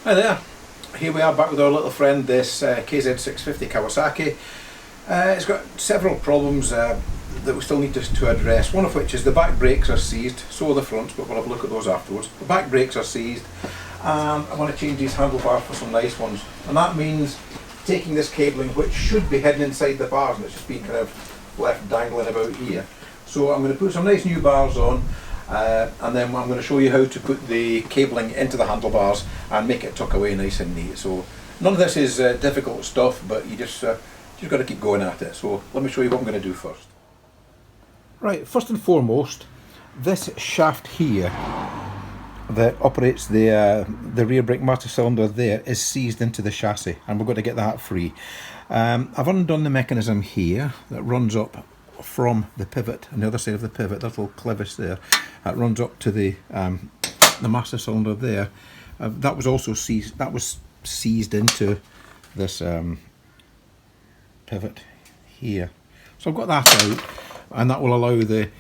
Hi there, here we are back with our little friend, this KZ 650 Kawasaki. It's got several problems that we still need to address, one of which is the back brakes are seized, so are the fronts, but we'll have a look at those afterwards. The back brakes are seized and I want to change these handlebars for some nice ones, and that means taking this cabling, which should be hidden inside the bars, and it's just been kind of left dangling about here. So I'm going to put some nice new bars on, and then I'm going to show you how to put the cabling into the handlebars and make it tuck away nice and neat. So none of this is difficult stuff, but you just got to keep going at it. So let me show you what I'm going to do first. Right, first and foremost, this shaft here that operates the rear brake master cylinder there is seized into the chassis, and we're going to get that free. I've undone the mechanism here that runs up from the pivot, on the other side of the pivot, that little clevis there, that runs up to the master cylinder there. That was also seized. That was seized into this pivot here. So I've got that out, and that will allow the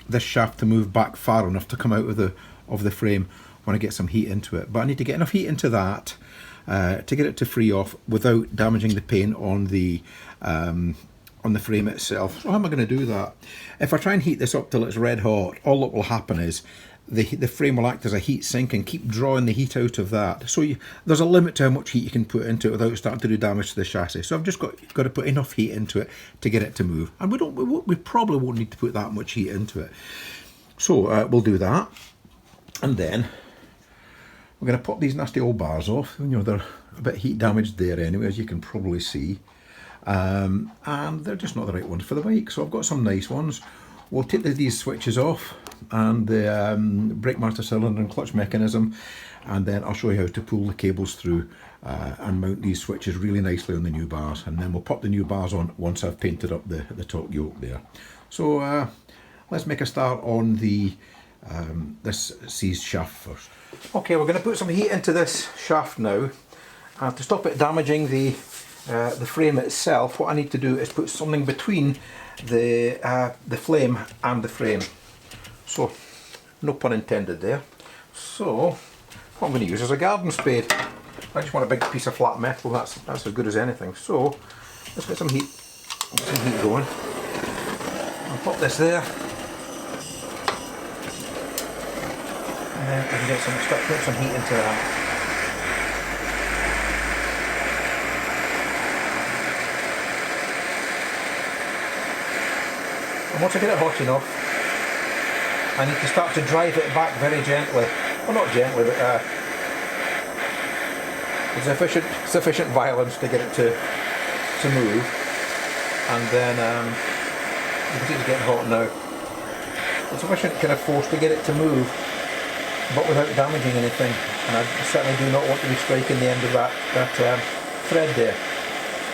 this shaft to move back far enough to come out of the frame when I get some heat into it. But I need to get enough heat into that to get it to free off without damaging the paint on the frame itself. So how am I going to do that? If I try and heat this up till it's red hot, all that will happen is the frame will act as a heat sink and keep drawing the heat out of that. So there's a limit to how much heat you can put into it without starting to do damage to the chassis. So I've just got to put enough heat into it to get it to move. And we probably won't need to put that much heat into it. So we'll do that. And then we're going to pop these nasty old bars off. You know, they're a bit heat damaged there anyway, as you can probably see. And they're just not the right ones for the bike, so I've got some nice ones. We'll take these switches off and the brake master cylinder and clutch mechanism, and then I'll show you how to pull the cables through and mount these switches really nicely on the new bars, and then we'll pop the new bars on once I've painted up the top yoke there. So let's make a start on the this seized shaft first. Okay, we're going to put some heat into this shaft now, and to stop it damaging the frame itself, what I need to do is put something between the flame and the frame. So, no pun intended there. So, what I'm going to use is a garden spade. I just want a big piece of flat metal. That's as good as anything. So, let's get some heat going. I'll pop this there, and then we can start putting some heat into that. And once I get it hot enough, I need to start to drive it back very gently. Well, not gently, but with sufficient violence to get it to move. And then you can see it's getting hot now. With sufficient kind of force to get it to move, but without damaging anything. And I certainly do not want to be striking the end of that thread there,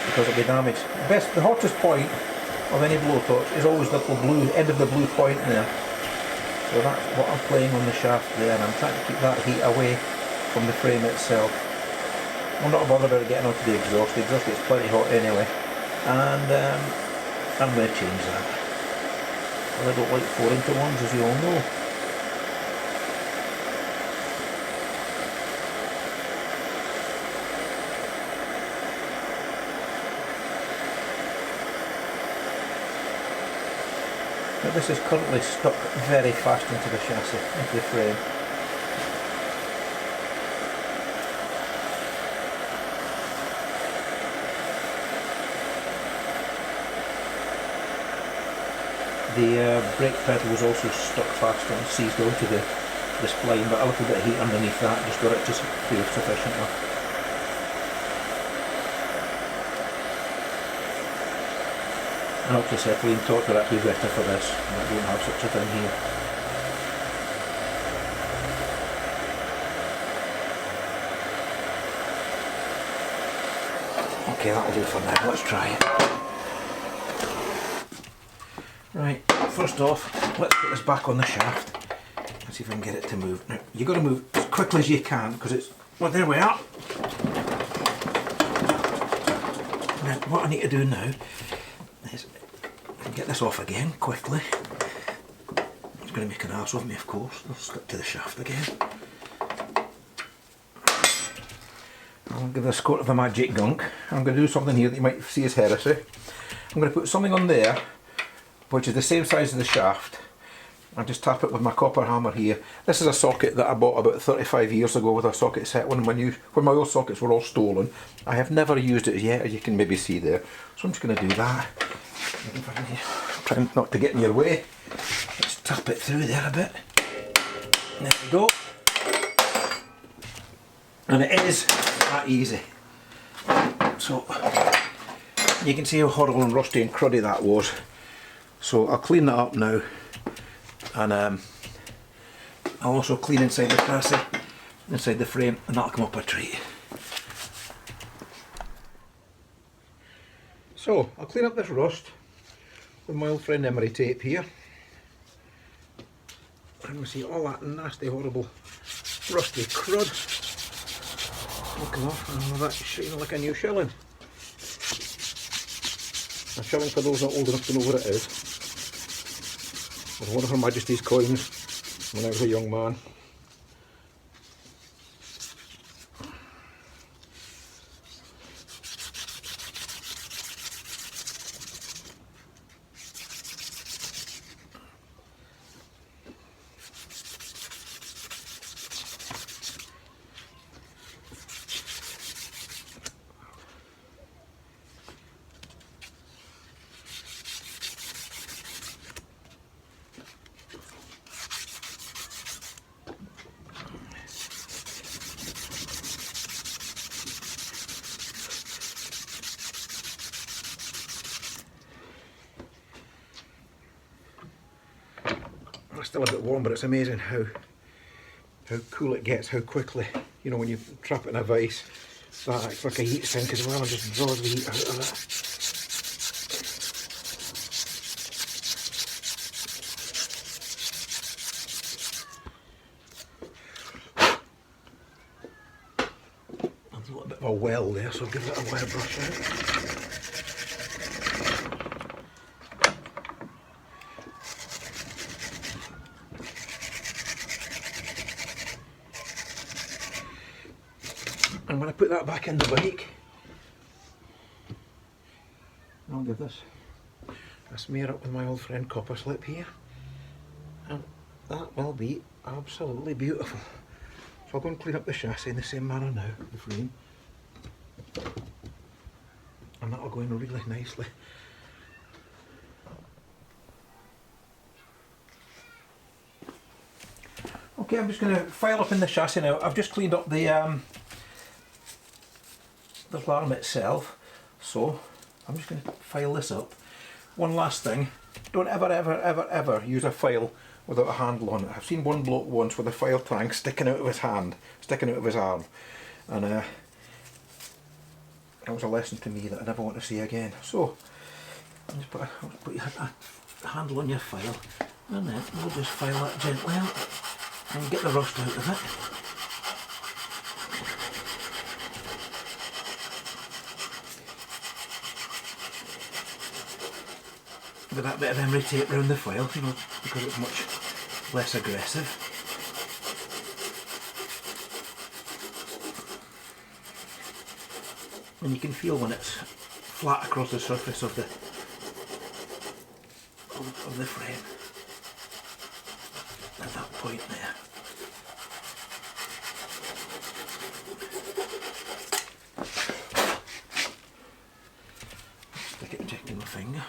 because it'll be damaged. The hottest point of any blowtorch is always the little end of the blue point there. So that's what I'm playing on the shaft there, and I'm trying to keep that heat away from the frame itself. I'm not bothered about getting onto the exhaust. The exhaust gets plenty hot anyway, and I'm going to change that. Well, I don't like 4x1s, as you all know. But this is currently stuck very fast into the chassis, into the frame. The brake pedal was also stuck fast and seized onto the spline, but a little bit of heat underneath that just got it to free up sufficiently. And oxyacetylene torque would actually be better for this, but I don't have such a thing here. Okay, that'll do for now. Let's try it. Right, first off, let's put this back on the shaft and see if I can get it to move. Now, you've got to move as quickly as you can, because it's... Well, there we are. Now, what I need to do now is get this off again quickly. going to make an arse of me, of course. I'll stick to the shaft again. I'll give this a coat of the magic gunk. I'm going to do something here that you might see as heresy. I'm going to put something on there which is the same size as the shaft. I'll just tap it with my copper hammer here. This is a socket that I bought about 35 years ago with a socket set when my old sockets were all stolen. I have never used it yet, as you can maybe see there. So I'm just going to do that. Try not to get in your way. Let's tap it through there a bit. There we go. And it is that easy. So you can see how horrible and rusty and cruddy that was. So I'll clean that up now, and I'll also clean inside the chassis, inside the frame, and that'll come up a treat. So I'll clean up this rust with my old friend emery tape here. And we see all that nasty, horrible, rusty crud. Come off, and all that shining like a new shilling. A shilling, for those not old enough to know what it is, was one of Her Majesty's coins when I was a young man. It's still a bit warm, but it's amazing how cool it gets, how quickly, you know, when you trap it in a vise, that acts like a heat sink as well and just draws the heat out of it. There's a little bit of a well there, so I'll give it a wire brush out. And when I put that back in the bike, I'll give this a smear up with my old friend copper slip here, and that will be absolutely beautiful. So I'll go and clean up the chassis in the same manner now, the frame, and that'll go in really nicely. Okay, I'm just going to file up in the chassis now. I've just cleaned up the arm itself, so I'm just going to file this up. One last thing, don't ever use a file without a handle on it. I've seen one bloke once with a file tank sticking out of his hand, sticking out of his arm, and that was a lesson to me that I never want to see again. So just put a handle on your file, and then we'll just file that gently out and get the rust out of it. With that bit of emery tape around the file, you know, because it's much less aggressive. And you can feel when it's flat across the surface of the frame at that point there. Stick it injecting my finger.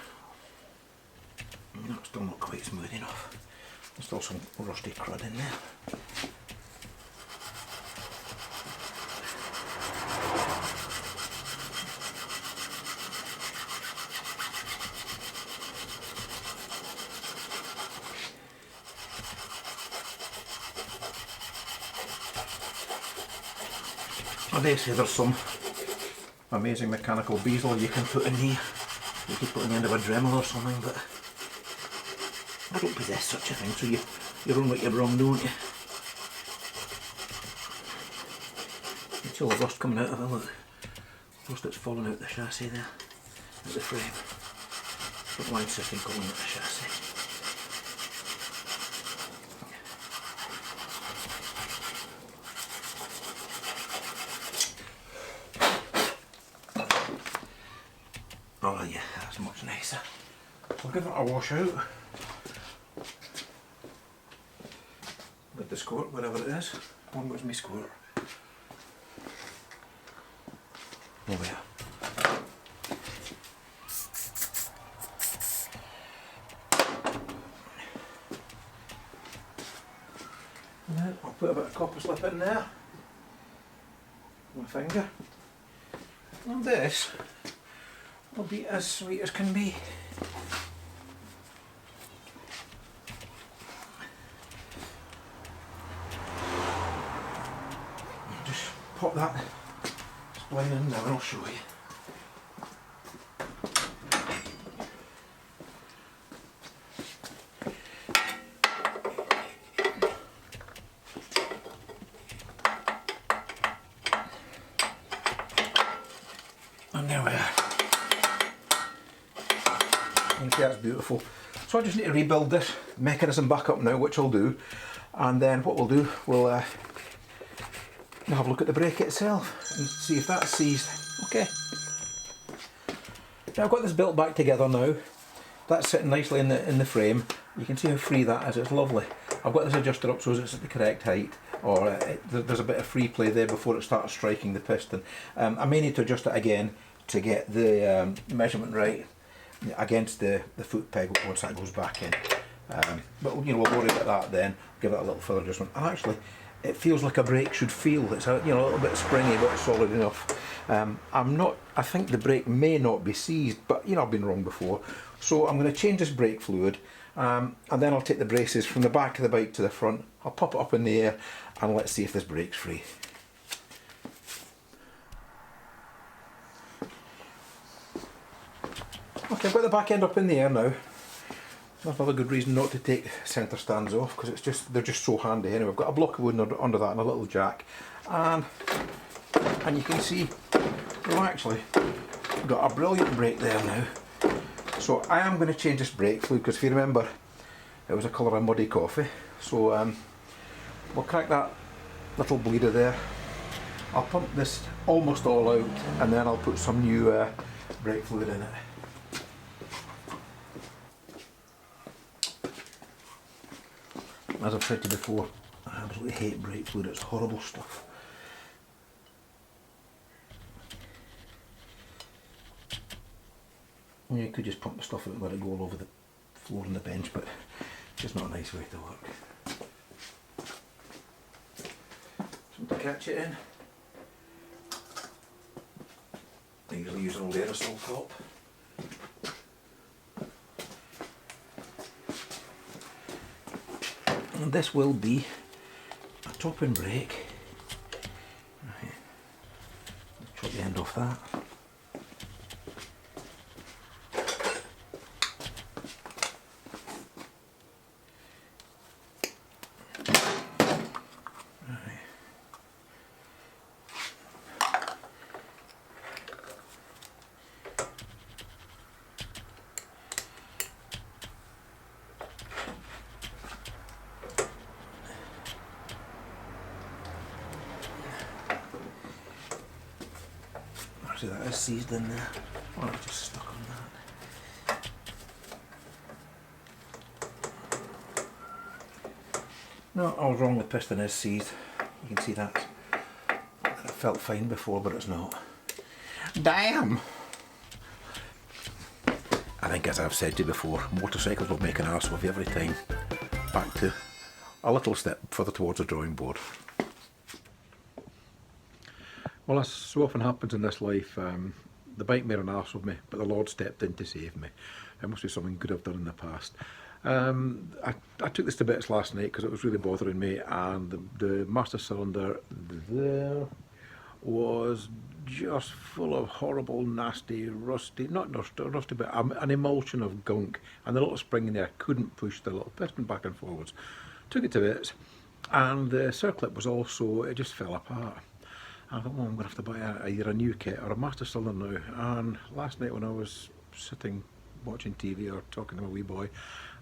No, it's still not quite smooth enough. There's still some rusty crud in there. They say there's some amazing mechanical bezel you can put in here. You could put on the end of a Dremel or something, but I don't possess such a thing, so you run what you're wrong, don't you? You can see all the rust coming out of it, look. Rust that's fallen out the chassis there, out the frame. Don't mind sitting calling it the chassis. Oh yeah, that's much nicer. I'll give it a wash out with the squirt, whatever it is. One was my squirt. There we are. Now I'll put a bit of copper slip in there. My finger. And this will be as sweet as can be. Just pop that spline in now and I'll show you. And there we are. You can see that's beautiful. So I just need to rebuild this mechanism back up now, which I'll do. And then what we'll do, we'll have a look at the brake itself and see if that's seized. Okay. Now I've got this built back together now. That's sitting nicely in the frame. You can see how free that is. It's lovely. I've got this adjusted up so it's at the correct height, or there's a bit of free play there before it starts striking the piston. I may need to adjust it again to get the measurement right against the foot peg once that goes back in. But you know, we'll worry about that then. Give it a little further adjustment. And actually, it feels like a brake should feel. It's a little bit springy, but solid enough. I think the brake may not be seized, but you know, I've been wrong before. So I'm going to change this brake fluid, and then I'll take the braces from the back of the bike to the front. I'll pop it up in the air, and let's see if this brake's free. Okay, I've got the back end up in the air now. That's another good reason not to take centre stands off, because they're just so handy. Anyway, I've got a block of wood under that and a little jack, and you can see we've actually got a brilliant brake there now. So I am going to change this brake fluid, because if you remember, it was a colour of muddy coffee. So we'll crack that little bleeder there. I'll pump this almost all out, and then I'll put some new brake fluid in it. As I've said to you before, I absolutely hate brake fluid. It's horrible stuff. You could just pump the stuff out and let it go all over the floor and the bench, but it's just not a nice way to work. Something to catch it in. I usually use an old aerosol top. And this will be a top-in brake. Right. Chop the end off that. Actually, that is seized in there. Oh, it's just stuck on that. No, I was wrong, the piston is seized. You can see that. It felt fine before, but it's not. Damn! I think, as I've said to you before, motorcycles will make an arse of you every time. Back to a little step further towards the drawing board. Well, as so often happens in this life, the bike made an arse of me, but the Lord stepped in to save me. It must be something good I've done in the past. I took this to bits last night because it was really bothering me, and the master cylinder there was just full of horrible, nasty, rusty, not rusty, but an emulsion of gunk, and the little spring in there couldn't push the little piston back and forwards. Took it to bits, and the circlip was also, it just fell apart. I thought, well, I'm going to have to buy either a new kit or a master cylinder now. And last night when I was sitting watching TV or talking to my wee boy,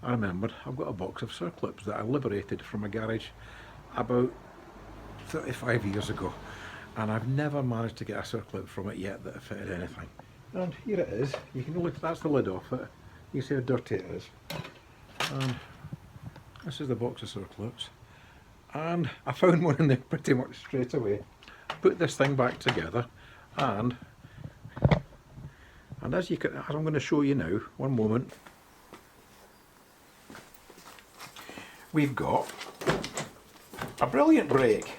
I remembered I've got a box of circlips that I liberated from a garage about 35 years ago. And I've never managed to get a circlip from it yet that fitted anything. And here it is. You can look, that's the lid off it. You can see how dirty it is. And this is the box of circlets. And I found one in there pretty much straight away. Put this thing back together, and as you can, as I'm going to show you now, one moment. We've got a brilliant brake.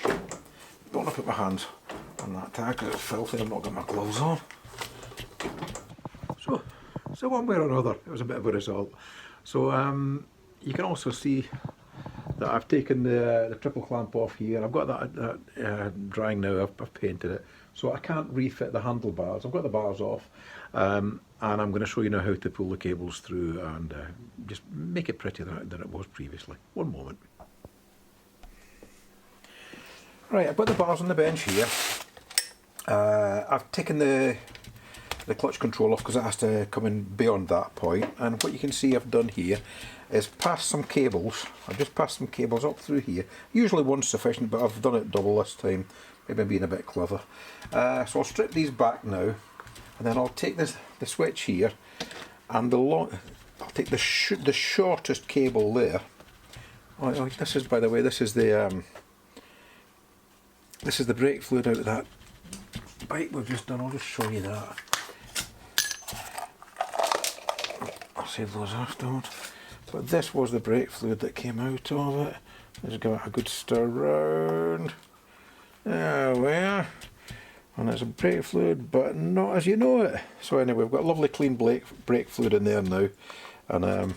Don't want to put my hands on that tag because it's filthy. I've not got my gloves on. So one way or another, it was a bit of a result. So you can also see that I've taken the triple clamp off here. I've got that drying now. I've painted it, so I can't refit the handlebars. I've got the bars off, and I'm going to show you now how to pull the cables through and just make it prettier than it was previously. One moment. Right, I've got the bars on the bench here. I've taken the clutch control off because it has to come in beyond that point, and what you can see I've done here is pass some cables. I've just passed some cables up through here. Usually one's sufficient, but I've done it double this time, maybe I'm being a bit clever. So I'll strip these back now, and then I'll take the switch here, and I'll take the shortest cable there. Oh, this is, by the way, this is the brake fluid out of that bike we've just done. I'll just show you that. I'll save those afterwards. But this was the brake fluid that came out of it. Let's give it a good stir round. There we are. And it's a brake fluid, but not as you know it. So anyway, we've got lovely clean brake fluid in there now. And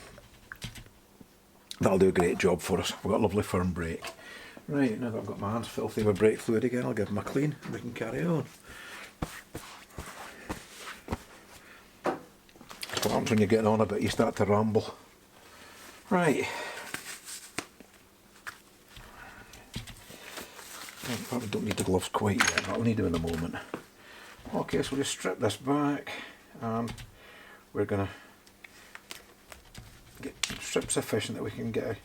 that'll do a great job for us. We've got a lovely firm brake. Right, now that I've got my hands filthy with brake fluid again, I'll give them a clean and we can carry on. That's what happens when you're getting on a bit, you start to ramble. Right. I probably don't need the gloves quite yet, but I'll need them in a moment. Okay, so we'll just strip this back, and we're going to get strip sufficient that we can get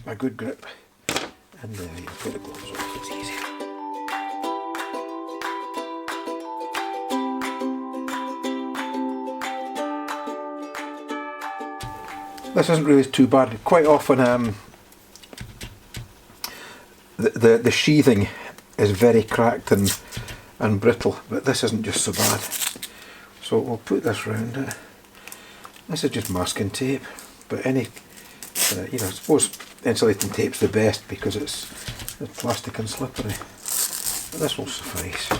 a good grip. And then you put the gloves off, it's easier. This isn't really too bad. Quite often the sheathing is very cracked and brittle, but this isn't just so bad. So we'll put this round it. This is just masking tape, but any, you know, I suppose insulating tape's the best because it's plastic and slippery. But this will suffice.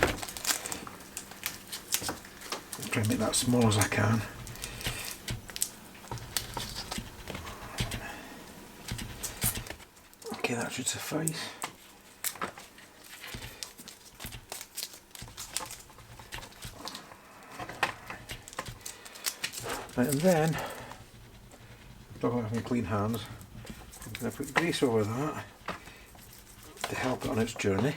I'll try and make that as small as I can. Okay, that should suffice. Right, and then, talking about having clean hands, I'm going to put grease over that to help it on its journey.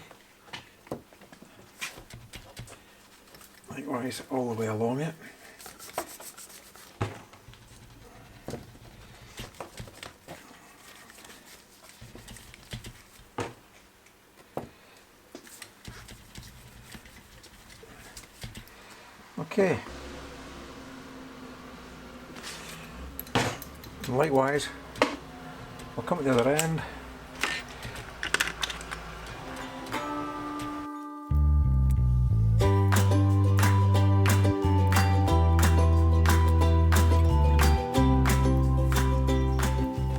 Likewise, all the way along it. Okay. And likewise, we'll come at the other end.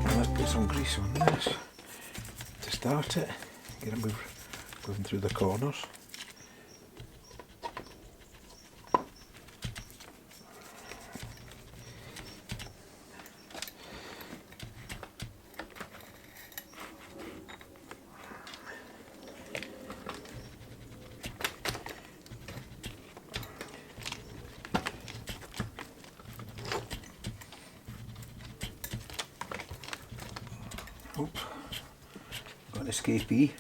And let's put some grease on this to start it. Get it moving through the corners. Oops, got an escapee.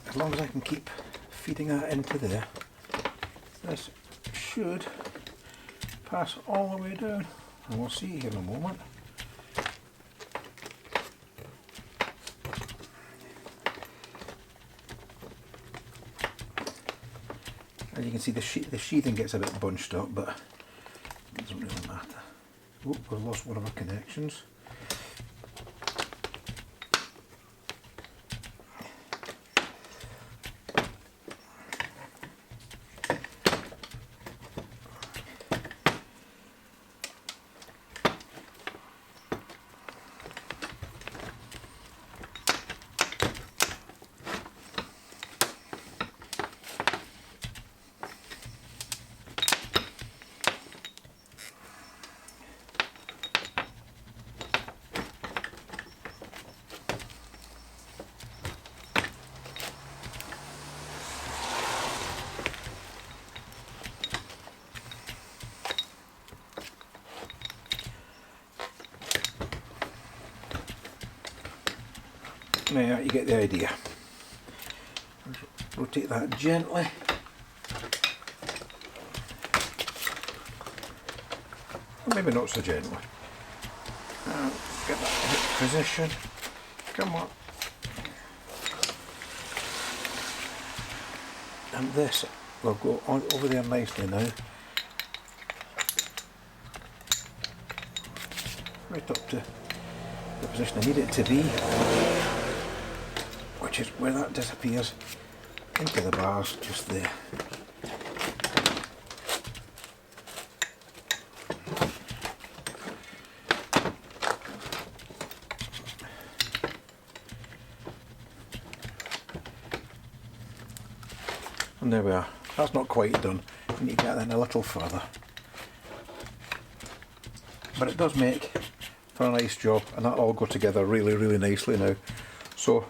As long as I can keep feeding that into there, this should pass all the way down, and we'll see here in a moment. you can see the sheathing gets a bit bunched up, but it doesn't really matter. Oop, we've lost one of our connections. Now you get the idea. Rotate that gently. Or maybe not so gently. Get that in its position. Come on. And this will go on over there nicely now. Right up to the position I need it to be, which is where that disappears into the bars just there. And there we are. That's not quite done. We need to get that in a little further. But it does make for a nice job, and that'll all go together really, really nicely now. So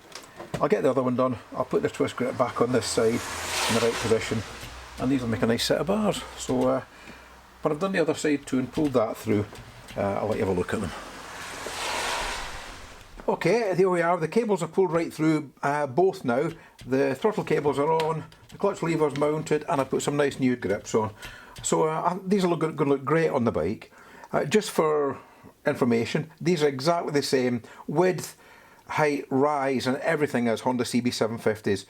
I'll get the other one done. I'll put the twist grip back on this side in the right position, and these will make a nice set of bars. So when I've done the other side too and pulled that through, I'll let you have a look at them. Okay, there we are. The cables are pulled right through both now. The throttle cables are on, the clutch lever's mounted, and I put some nice new grips on. So these are going to look great on the bike. Just for information, these are exactly the same width, height, rise and everything as Honda CB750s.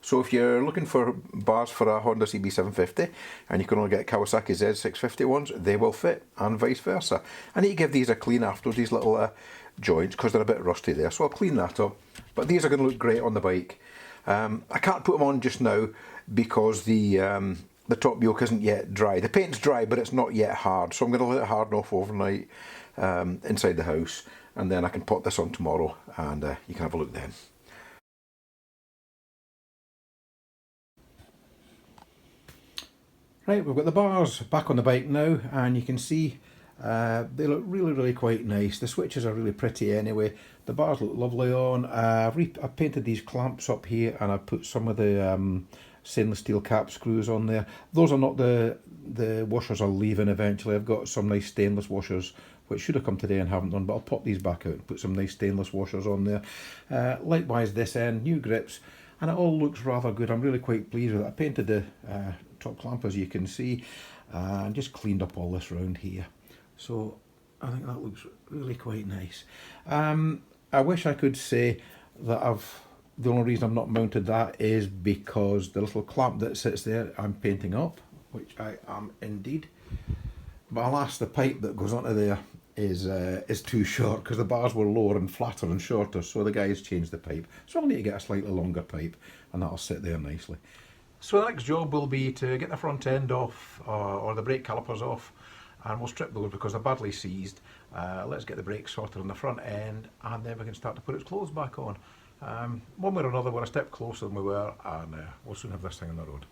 So if you're looking for bars for a Honda CB750 and you can only get Kawasaki Z650 ones, they will fit, and vice versa. I need to give these a clean after these little joints because they're a bit rusty there, so I'll clean that up. But these are going to look great on the bike. I can't put them on just now because the top yoke isn't yet dry. The paint's dry, but it's not yet hard, so I'm going to let it harden off overnight inside the house, and then I can put this on tomorrow and you can have a look then. Right, we've got the bars back on the bike now, and you can see they look really, really quite nice. The switches are really pretty anyway. The bars look lovely on. I've painted these clamps up here, and I've put some of the stainless steel cap screws on there. Those are not the washers I'll leave in eventually. I've got some nice stainless washers which should have come today and haven't done, but I'll pop these back out and put some nice stainless washers on there. Likewise this end, new grips, and it all looks rather good. I'm really quite pleased with it. I painted the top clamp as you can see, and just cleaned up all this round here. So I think that looks really quite nice. I wish I could say that the only reason I've not mounted that is because the little clamp that sits there I'm painting up, which I am indeed. But alas, the pipe that goes onto there is too short because the bars were lower and flatter and shorter, so the guys changed the pipe. So I'll need to get a slightly longer pipe, and that'll sit there nicely. So the next job will be to get the front end off, or the brake calipers off, and we'll strip those because they're badly seized. Let's get the brakes sorted on the front end, and then we can start to put its clothes back on. One way or another, we're a step closer than we were, and we'll soon have this thing on the road.